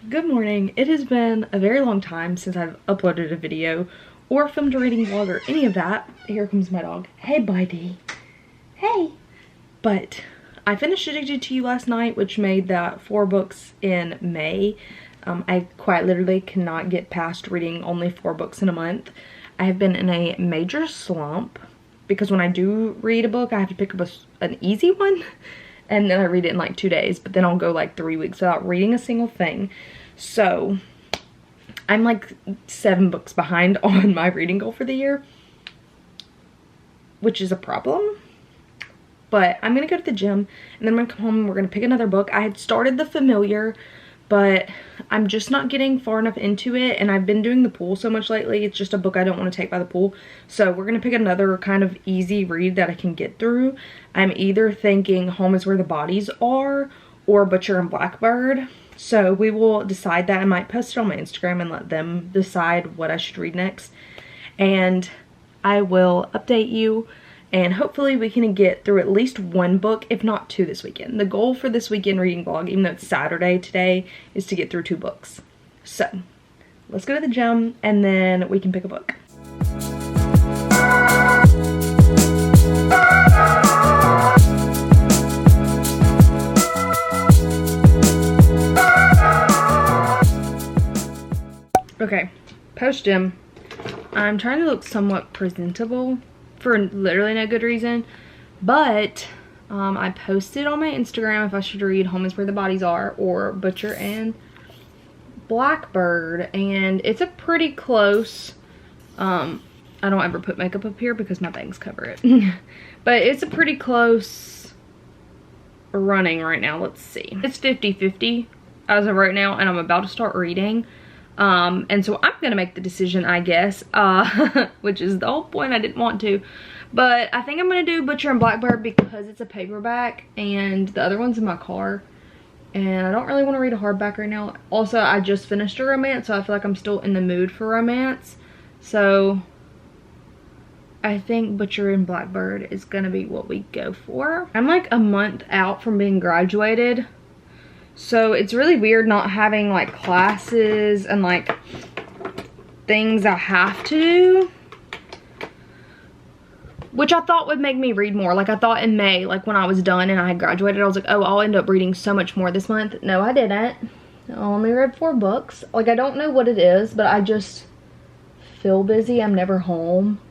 Good morning. It has been a very long time since I've uploaded a video or filmed a reading vlog or any of that. Here comes my dog. Hey, buddy. Hey. But I finished Addicted to You last night, which made that 4 books in May. I quite literally cannot get past reading only 4 books in a month. I have been in a major slump because when I do read a book, I have to pick up an easy one. And then I read it in like 2 days, but then I'll go like 3 weeks without reading a single thing. So I'm like 7 books behind on my reading goal for the year, which is a problem. But I'm gonna go to the gym and then I'm gonna come home and we're gonna pick another book. I had started The Familiar, but I'm just not getting far enough into it, and I've been doing the pool so much lately. It's just a book I don't want to take by the pool. So we're gonna pick another kind of easy read that I can get through. I'm either thinking Home is Where the Bodies Are or Butcher and Blackbird. So we will decide that. I might post it on my Instagram and let them decide what I should read next. And I will update you. And hopefully we can get through at least 1 book, if not 2 this weekend. The goal for this weekend reading vlog, even though it's Saturday today, is to get through 2 books. So, let's go to the gym and then we can pick a book. Okay, post-gym. I'm trying to look somewhat presentable for literally no good reason, but I posted on my Instagram if I should read Home is Where the Bodies Are or Butcher and Blackbird, and it's a pretty close, I don't ever put makeup up here because my bangs cover it, but it's a pretty close running right now. Let's see, it's 50-50 as of right now, and I'm about to start reading. And so I'm gonna make the decision, I guess, which is the whole point. I didn't want to, but I think I'm gonna do Butcher and Blackbird because it's a paperback and the other one's in my car, and I don't really want to read a hardback right now. Also, I just finished a romance, so I feel like I'm still in the mood for romance, so I think Butcher and Blackbird is gonna be what we go for. I'm like a month out from being graduated, so it's really weird not having like classes and like things I have to do, which I thought would make me read more. Like I thought in May, like when I was done and I had graduated, I was like, oh, I'll end up reading so much more this month. No, I didn't. I only read 4 books. Like I don't know what it is, but I just feel busy. I'm never home.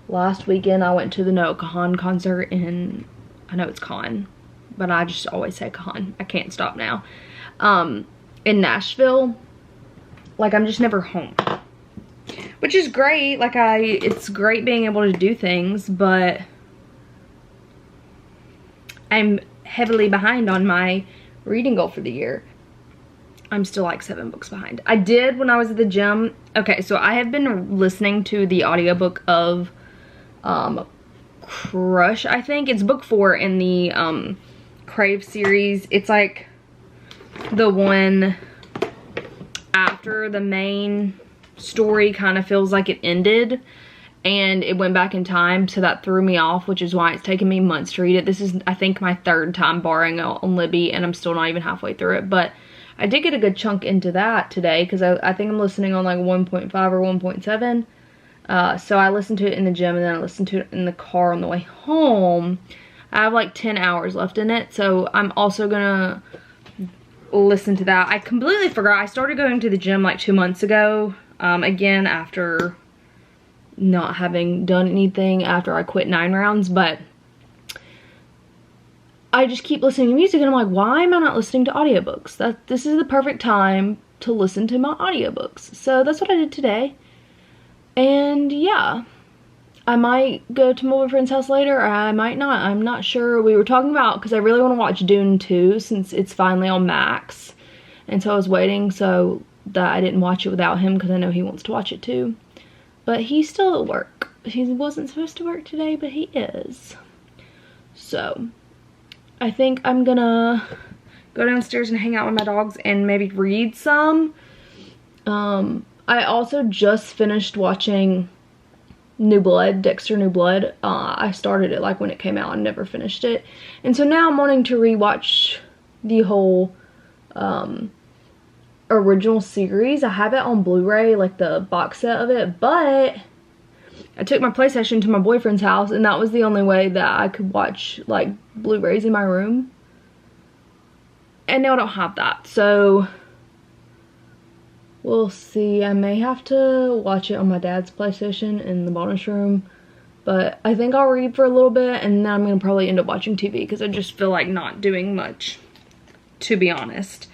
Last weekend I went to the Noah Kahan concert in, I know it's Kahan, but I just always say Kahan. I can't stop now. In Nashville. Like I'm just never home, which is great. Like it's great being able to do things, but I'm heavily behind on my reading goal for the year. I'm still like 7 books behind. I did when I was at the gym. Okay, so I have been listening to the audiobook of Crush, I think. It's book 4 in the Crave series. It's like the one after the main story kind of feels like it ended and it went back in time, so that threw me off, which is why it's taken me months to read it. This is, I think, my 3rd time borrowing on Libby, and I'm still not even halfway through it, but I did get a good chunk into that today because I think I'm listening on like 1.5 or 1.7. So I listened to it in the gym and then I listened to it in the car on the way home. I have like 10 hours left in it, so I'm also gonna listen to that. I completely forgot. I started going to the gym like 2 months ago, again after not having done anything after I quit 9 rounds, but I just keep listening to music and I'm like, why am I not listening to audiobooks? This is the perfect time to listen to my audiobooks. So that's what I did today. And yeah, I might go to my boyfriend's house later, or I might not. I'm not sure. We were talking about, because I really want to watch Dune 2 since it's finally on Max. And so I was waiting so that I didn't watch it without him because I know he wants to watch it too. But he's still at work. He wasn't supposed to work today, but he is. So I think I'm gonna go downstairs and hang out with my dogs and maybe read some. I also just finished watching New Blood, Dexter New Blood. I started it like when it came out and never finished it. And so now I'm wanting to rewatch the whole original series. I have it on Blu-ray, like the box set of it, but I took my PlayStation to my boyfriend's house, and that was the only way that I could watch like Blu-rays in my room. And now I don't have that, so we'll see. I may have to watch it on my dad's PlayStation in the bonus room, but I think I'll read for a little bit, and then I'm gonna probably end up watching TV because I just feel like not doing much, to be honest.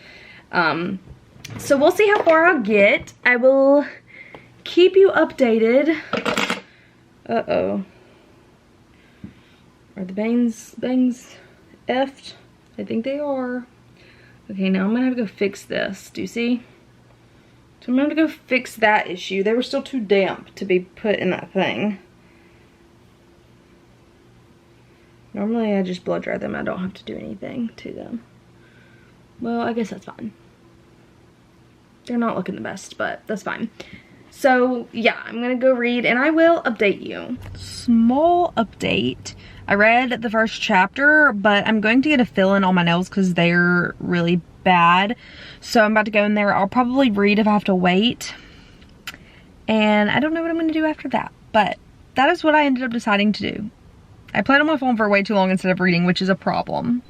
So we'll see how far I'll get. I will keep you updated. Uh-oh. Are the bangs effed? I think they are. Okay, now I'm gonna have to go fix this. Do you see? So I'm gonna have to go fix that issue. They were still too damp to be put in that thing. Normally I just blow dry them. I don't have to do anything to them. Well, I guess that's fine. They're not looking the best, but that's fine. So yeah, I'm gonna go read and I will update you. Small update. I read the first chapter, but I'm going to get a fill-in on my nails because they're really bad. So I'm about to go in there. I'll probably read if I have to wait. And I don't know what I'm going to do after that. But that is what I ended up deciding to do. I played on my phone for way too long instead of reading, which is a problem.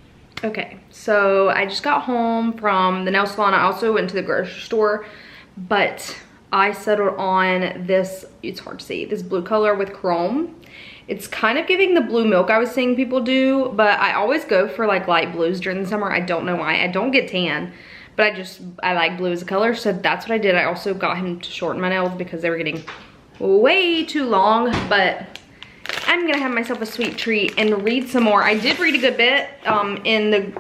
Okay, so I just got home from the nail salon. I also went to the grocery store, but I settled on this, it's hard to see, this blue color with chrome. It's kind of giving the blue milk I was seeing people do, but I always go for like light blues during the summer. I don't know why. I don't get tan, but I like blue as a color, so that's what I did. I also got him to shorten my nails because they were getting way too long, but I'm gonna have myself a sweet treat and read some more. I did read a good bit in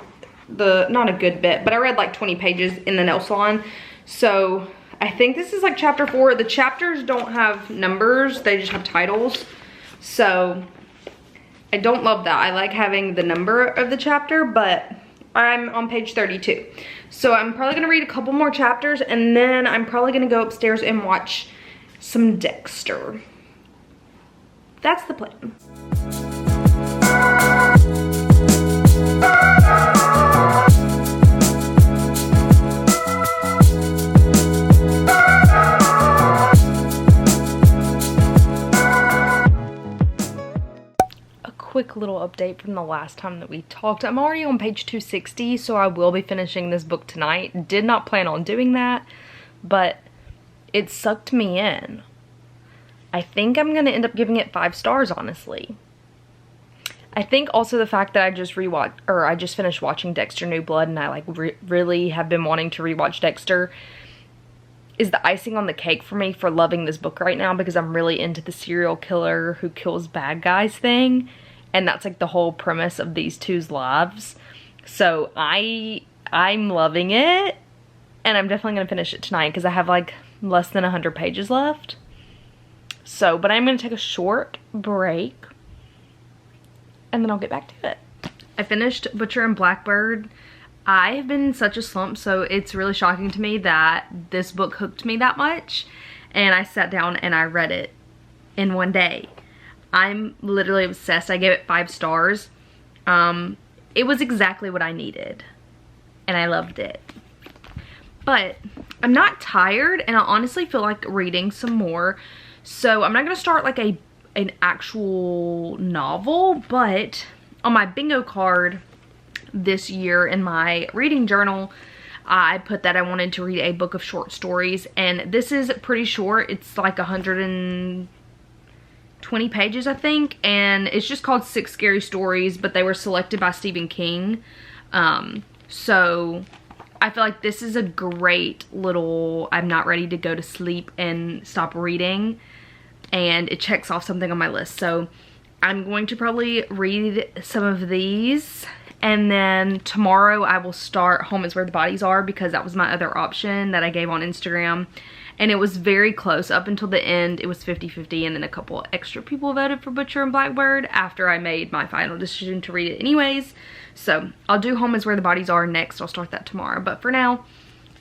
the not a good bit, but I read like 20 pages in the nail salon. So I think this is like chapter 4. The chapters don't have numbers, they just have titles. So I don't love that. I like having the number of the chapter, but I'm on page 32. So I'm probably gonna read a couple more chapters and then I'm probably gonna go upstairs and watch some Dexter. That's the plan. Quick little update from the last time that we talked. I'm already on page 260, so I will be finishing this book tonight. Did not plan on doing that, but it sucked me in. I think I'm gonna end up giving it 5 stars, honestly. I think also the fact that I just finished watching Dexter New Blood, and I like really have been wanting to rewatch Dexter, is the icing on the cake for me for loving this book right now, because I'm really into the serial killer who kills bad guys thing. And that's like the whole premise of these two's lives. So I'm loving it. And I'm definitely going to finish it tonight because I have like less than 100 pages left. So, but I'm going to take a short break. And then I'll get back to it. I finished Butcher and Blackbird. I have been in such a slump, so it's really shocking to me that this book hooked me that much. And I sat down and I read it in one day. I'm literally obsessed. I gave it 5 stars. It was exactly what I needed. And I loved it. But I'm not tired, and I honestly feel like reading some more. So I'm not going to start like an actual novel, but on my bingo card this year in my reading journal, I put that I wanted to read a book of short stories. And this is pretty short. It's like 120 pages, I think, and it's just called 6 Scary Stories, but they were selected by Stephen King. So I feel like this is a great little, I'm not ready to go to sleep and stop reading, and it checks off something on my list. So I'm going to probably read some of these, and then tomorrow I will start Home is Where the Bodies Are, because that was my other option that I gave on Instagram. And it was very close up until the end. It was 50-50, and then a couple extra people voted for Butcher and Blackbird after I made my final decision to read it anyways. So I'll do Home is Where the Bodies Are next. I'll start that tomorrow. But for now,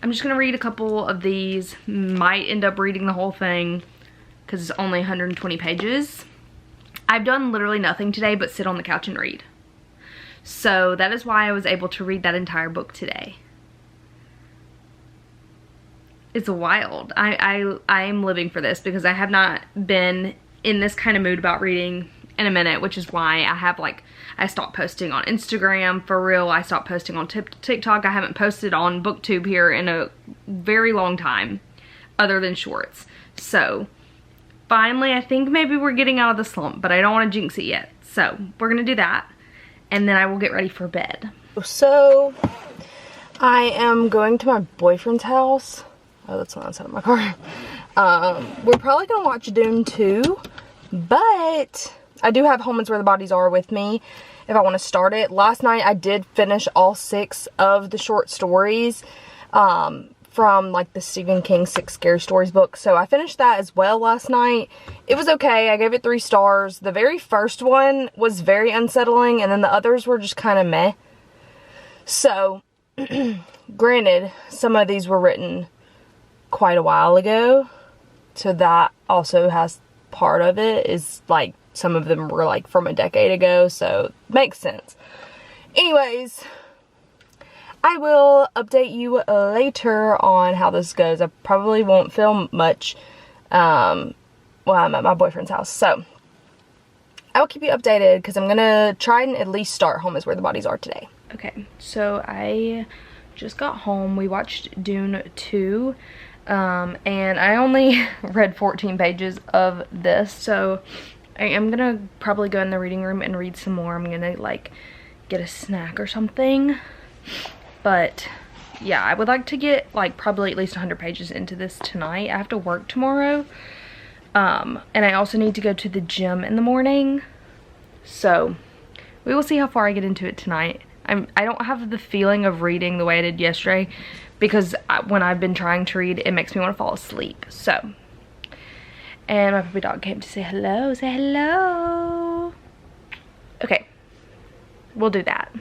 I'm just gonna read a couple of these. Might end up reading the whole thing because it's only 120 pages. I've done literally nothing today but sit on the couch and read. So that is why I was able to read that entire book today. it's wild. I am living for this because I have not been in this kind of mood about reading in a minute, which is why I have I stopped posting on Instagram for real. I stopped posting on TikTok. I haven't posted on BookTube here in a very long time other than shorts. So finally, I think maybe we're getting out of the slump, but I don't want to jinx it yet. So we're gonna do that and then I will get ready for bed. So I am going to my boyfriend's house. Oh, that's not outside of my car. We're probably gonna watch Dune 2, but I do have Home is Where the Bodies Are with me if I want to start it. Last night I did finish all 6 of the short stories from like the Stephen King 6 Scary Stories book. So I finished that as well last night. It was okay. I gave it 3 stars. The very first one was very unsettling and then the others were just kind of meh. So granted, some of these were written quite a while ago. So that also has part of it, is like some of them were like from a decade ago, so makes sense. Anyways, I will update you later on how this goes. I probably won't film much while I'm at my boyfriend's house, so I will keep you updated because I'm gonna try and at least start Home is Where the Bodies Are today. Okay, so I just got home. We watched Dune 2. And I only read 14 pages of this, so I am gonna probably go in the reading room and read some more. I'm gonna like get a snack or something, but yeah, I would like to get like probably at least 100 pages into this tonight. I have to work tomorrow, and I also need to go to the gym in the morning, so we will see how far I get into it tonight. I don't have the feeling of reading the way I did yesterday, because when I've been trying to read, it makes me want to fall asleep. So, and my puppy dog came to say hello. Say hello. Okay, we'll do that.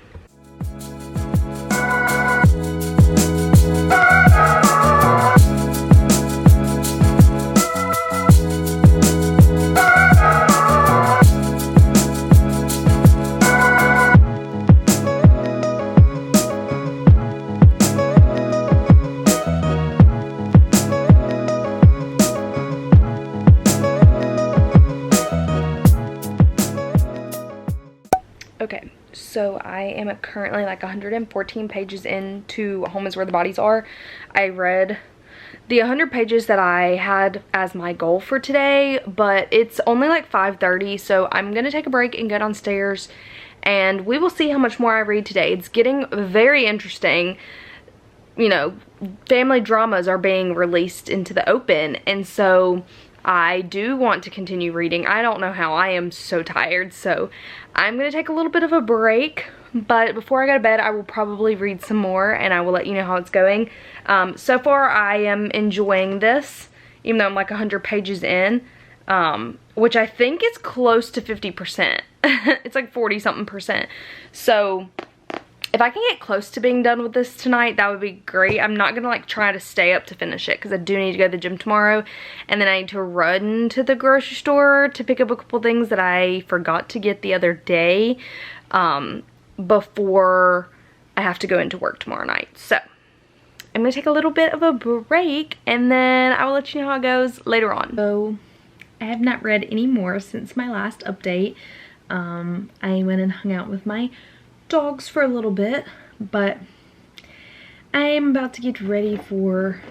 Okay, so I am currently like 114 pages into Home is Where the Bodies Are. I read the 100 pages that I had as my goal for today, but it's only like 5:30, so I'm gonna take a break and go downstairs and we will see how much more I read today. It's getting very interesting. You know, family dramas are being released into the open, and so I do want to continue reading. I don't know how. I am so tired, so I'm going to take a little bit of a break, but before I go to bed, I will probably read some more, and I will let you know how it's going. So far, I am enjoying this, even though I'm like 100 pages in, which I think is close to 50%. It's like 40-something%. So if I can get close to being done with this tonight, that would be great. I'm not gonna like try to stay up to finish it because I do need to go to the gym tomorrow, and then I need to run to the grocery store to pick up a couple things that I forgot to get the other day before I have to go into work tomorrow night. So I'm gonna take a little bit of a break and then I will let you know how it goes later on. So I have not read any more since my last update. I went and hung out with my dogs for a little bit, but I am about to get ready for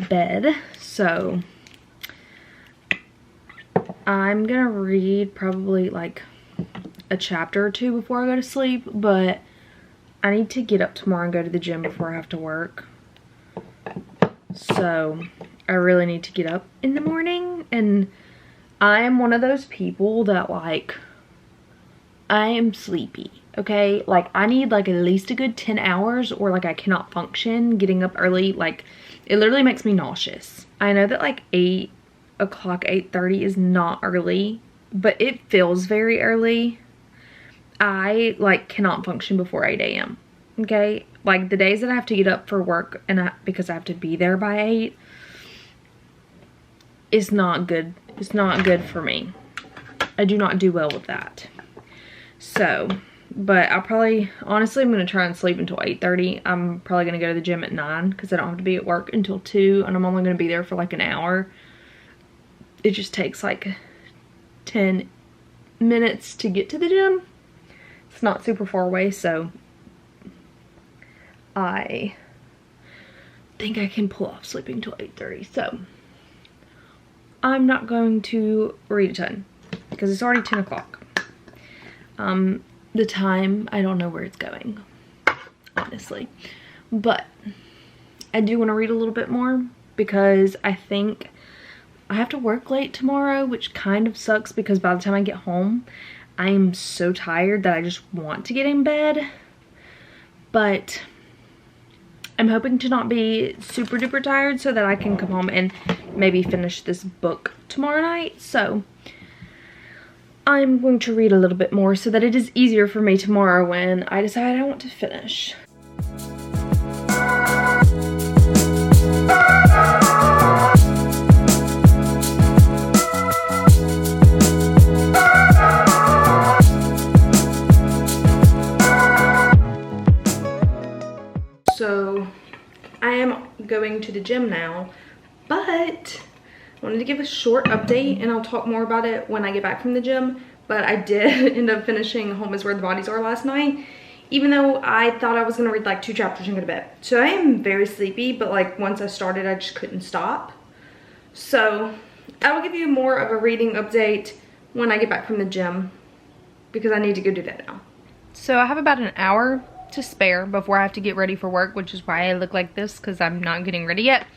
bed, so I'm gonna read probably like a chapter or 2 before I go to sleep, but I need to get up tomorrow and go to the gym before I have to work, so I really need to get up in the morning. And I am one of those people that like, I am sleepy. Okay, like I need like at least a good 10 hours or like I cannot function getting up early. Like it literally makes me nauseous. I know that like 8 o'clock, 8:30 is not early, but it feels very early. I like cannot function before 8 a.m. Okay, like the days that I have to get up for work and because I have to be there by 8, it's not good. It's not good for me. I do not do well with that. So but honestly, I'm gonna try and sleep until 8:30. I'm probably gonna go to the gym at 9 because I don't have to be at work until 2, and I'm only gonna be there for like an hour. It just takes like 10 minutes to get to the gym. It's not super far away, so I think I can pull off sleeping till 8:30. So I'm not going to read a ton because it's already 10 o'clock. The time, I don't know where it's going, honestly, but I do want to read a little bit more because I think I have to work late tomorrow, which kind of sucks because by the time I get home, I am so tired that I just want to get in bed. But I'm hoping to not be super duper tired so that I can come home and maybe finish this book tomorrow night. So I'm going to read a little bit more so that it is easier for me tomorrow when I decide I want to finish. So I am going to the gym now, but I wanted to give a short update and I'll talk more about it when I get back from the gym. But I did end up finishing Home is Where the Bodies Are last night, even though I thought I was gonna read like 2 chapters and go to bed. So I am very sleepy, but like once I started, I just couldn't stop. So I will give you more of a reading update when I get back from the gym because I need to go do that now. So I have about an hour to spare before I have to get ready for work, which is why I look like this because I'm not getting ready yet.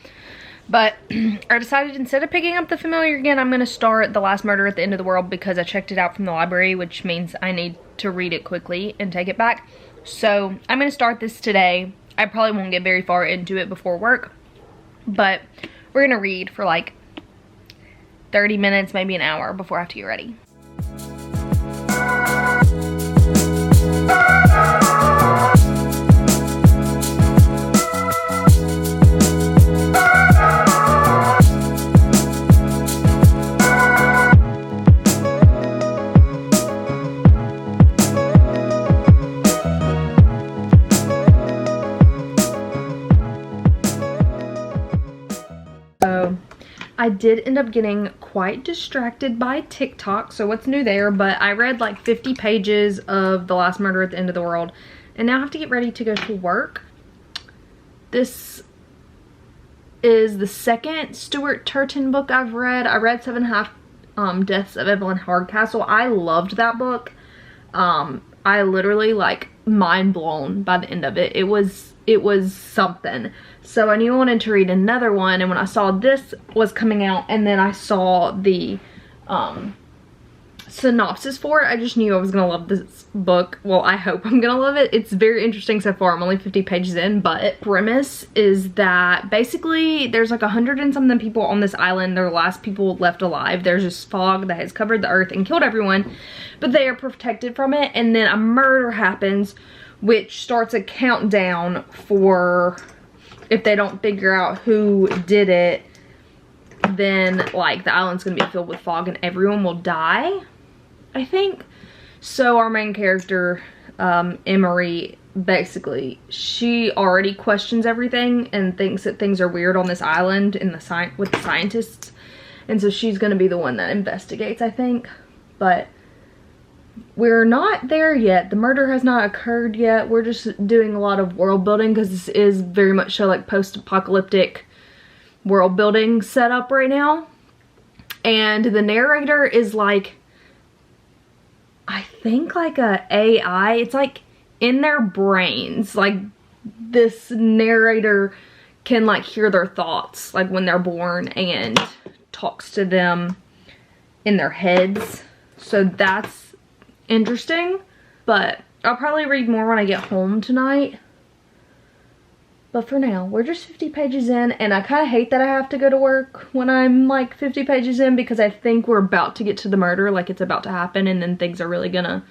But I decided instead of picking up The Familiar again, I'm going to start The Last Murder at the End of the World because I checked it out from the library, which means I need to read it quickly and take it back. So I'm going to start this today. I probably won't get very far into it before work, but we're going to read for like 30 minutes, maybe an hour before I have to get ready. I did end up getting quite distracted by TikTok, so what's new there? But I read like 50 pages of The Last Murder at the End of the World, and now I have to get ready to go to work. This is the second Stuart Turton book I've read. I read 7.5 Deaths of Evelyn Hardcastle. I loved that book. I literally like mind blown by the end of it. It was something. So I knew I wanted to read another one, and when I saw this was coming out and then I saw the synopsis for it, I just knew I was gonna love this book. Well, I hope I'm gonna love it. It's very interesting so far. I'm only 50 pages in, but premise is that basically there's like 100 and something people on this island. They're the last people left alive. There's this fog that has covered the earth and killed everyone, but they are protected from it, and then a murder happens which starts a countdown for if they don't figure out who did it, then like the island's gonna be filled with fog and everyone will die, I think. So our main character, Emery, basically she already questions everything and thinks that things are weird on this island in the with the scientists, and so she's gonna be the one that investigates, I think. But we're not there yet. The murder has not occurred yet. We're just doing a lot of world building because this is very much so like post-apocalyptic world building setup right now. And the narrator is like, I think like a AI. It's like in their brains. Like this narrator can like hear their thoughts like when they're born and talks to them in their heads. So that's interesting, but I'll probably read more when I get home tonight. But for now, we're just 50 pages in, and I kind of hate that I have to go to work when I'm like 50 pages in because I think we're about to get to the murder, like it's about to happen, and then things are really gonna,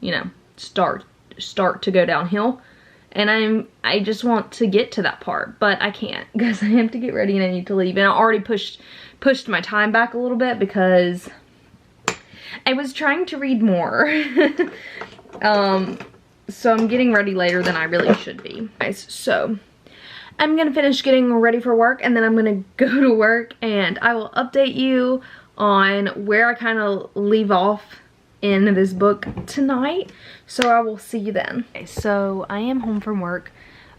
you know, start to go downhill. And I just want to get to that part, but I can't because I have to get ready and I need to leave. And I already pushed my time back a little bit because I was trying to read more. So I'm getting ready later than I really should be. Guys, so I'm gonna finish getting ready for work, and then I'm gonna go to work, and I will update you on where I kind of leave off in this book tonight. So I will see you then. Okay, so I am home from work.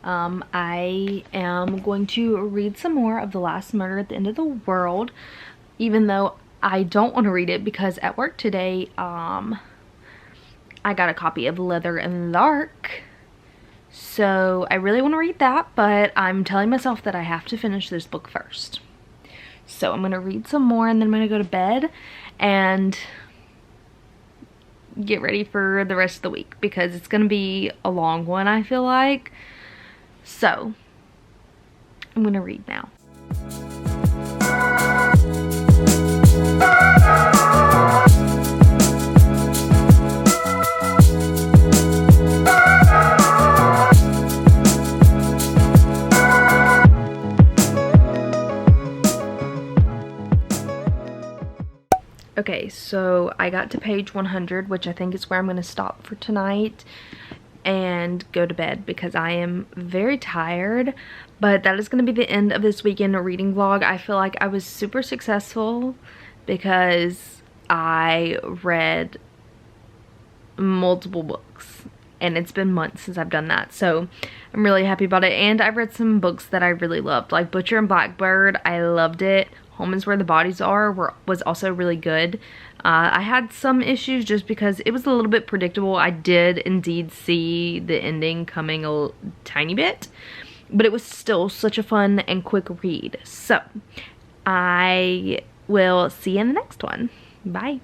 I am going to read some more of The Last Murder at the End of the World, even though I don't want to read it because at work today, I got a copy of Leather in the Dark. So I really want to read that, but I'm telling myself that I have to finish this book first. So I'm going to read some more, and then I'm going to go to bed and get ready for the rest of the week because it's going to be a long one, I feel like. So I'm going to read now. Okay, so I got to page 100, which I think is where I'm going to stop for tonight and go to bed because I am very tired. But that is going to be the end of this weekend reading vlog. I feel like I was super successful because I read multiple books, and it's been months since I've done that, so I'm really happy about it. And I've read some books that I really loved, like Butcher and Blackbird. I loved it. Home is Where the Bodies Are was also really good. I had some issues just because it was a little bit predictable. I did indeed see the ending coming a tiny bit, but it was still such a fun and quick read. So I will see you in the next one. Bye.